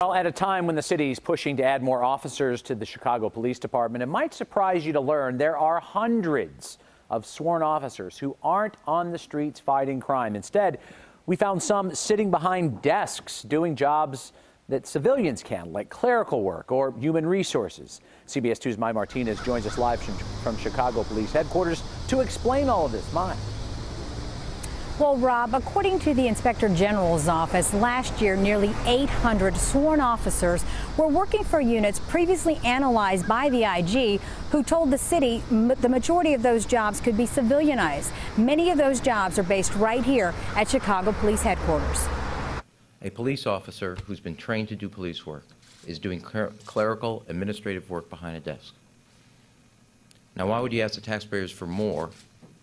Well, at a time when the city is pushing to add more officers to the Chicago Police Department, it might surprise you to learn there are hundreds of sworn officers who aren't on the streets fighting crime. Instead, we found some sitting behind desks doing jobs that civilians can, like clerical work or human resources. CBS 2's Mai Martinez joins us live from Chicago Police Headquarters to explain all of this. Mai. Well, Rob, according to the Inspector General's office, last year nearly 800 sworn officers were working for units previously analyzed by the IG, who told the city the majority of those jobs could be civilianized. Many of those jobs are based right here at Chicago Police Headquarters. A police officer who's been trained to do police work is doing clerical administrative work behind a desk. Now, why would you ask the taxpayers for more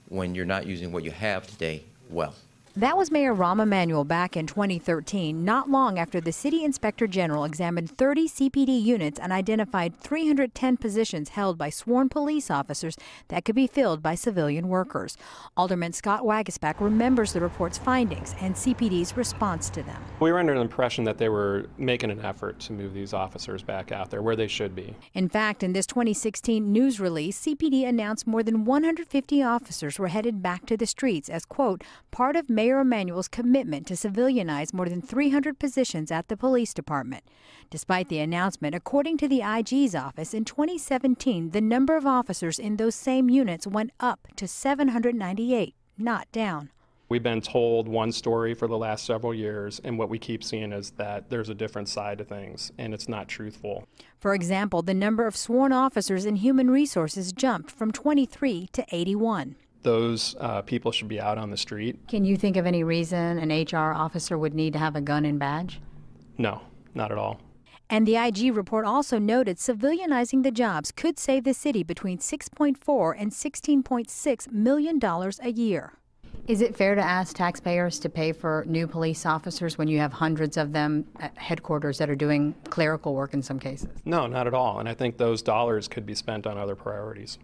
when you're not using what you have today well? That was Mayor Rahm Emanuel back in 2013, not long after the City Inspector General examined 30 CPD units and identified 310 positions held by sworn police officers that could be filled by civilian workers. Alderman Scott Wagisback remembers the report's findings and CPD's response to them. We were under the impression that they were making an effort to move these officers back out there where they should be. In fact, in this 2016 news release, CPD announced more than 150 officers were headed back to the streets as, quote, part of Mayor Emanuel's commitment to civilianize more than 300 positions at the police department. Despite the announcement, according to the IG's office, in 2017, the number of officers in those same units went up to 798, not down. We've been told one story for the last several years, and what we keep seeing is that there's a different side to things, and it's not truthful. For example, the number of sworn officers in human resources jumped from 23 to 81. Those people should be out on the street. Can you think of any reason an HR officer would need to have a gun and badge? No, not at all. And the IG report also noted civilianizing the jobs could save the city between $6.4 and $16.6 million a year. Is it fair to ask taxpayers to pay for new police officers when you have hundreds of them at headquarters that are doing clerical work in some cases? No, not at all. And I think those dollars could be spent on other priorities.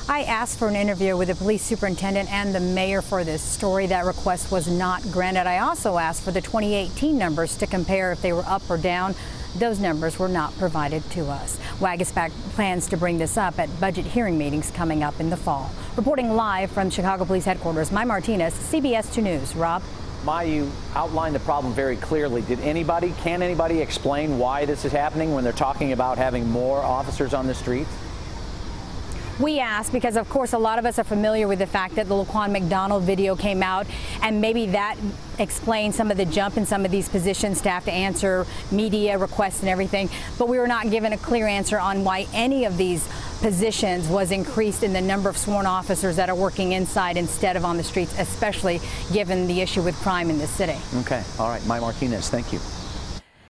I asked for an interview with the police superintendent and the mayor for this story. That request was not granted. I also asked for the 2018 numbers to compare if they were up or down. Those numbers were not provided to us. Wagisback plans to bring this up at budget hearing meetings coming up in the fall. Reporting live from Chicago Police Headquarters, Mai Martinez, CBS 2 News. Rob? Mai, you outlined the problem very clearly. Can anybody explain why this is happening when they're talking about having more officers on the streets? We asked because, of course, a lot of us are familiar with the fact that the Laquan McDonald video came out, and maybe that explains some of the jump in some of these positions to have to answer media requests and everything. But we were not given a clear answer on why any of these positions was increased in the number of sworn officers that are working inside instead of on the streets, especially given the issue with crime in this city. Okay. All right. Mai Martinez, thank you.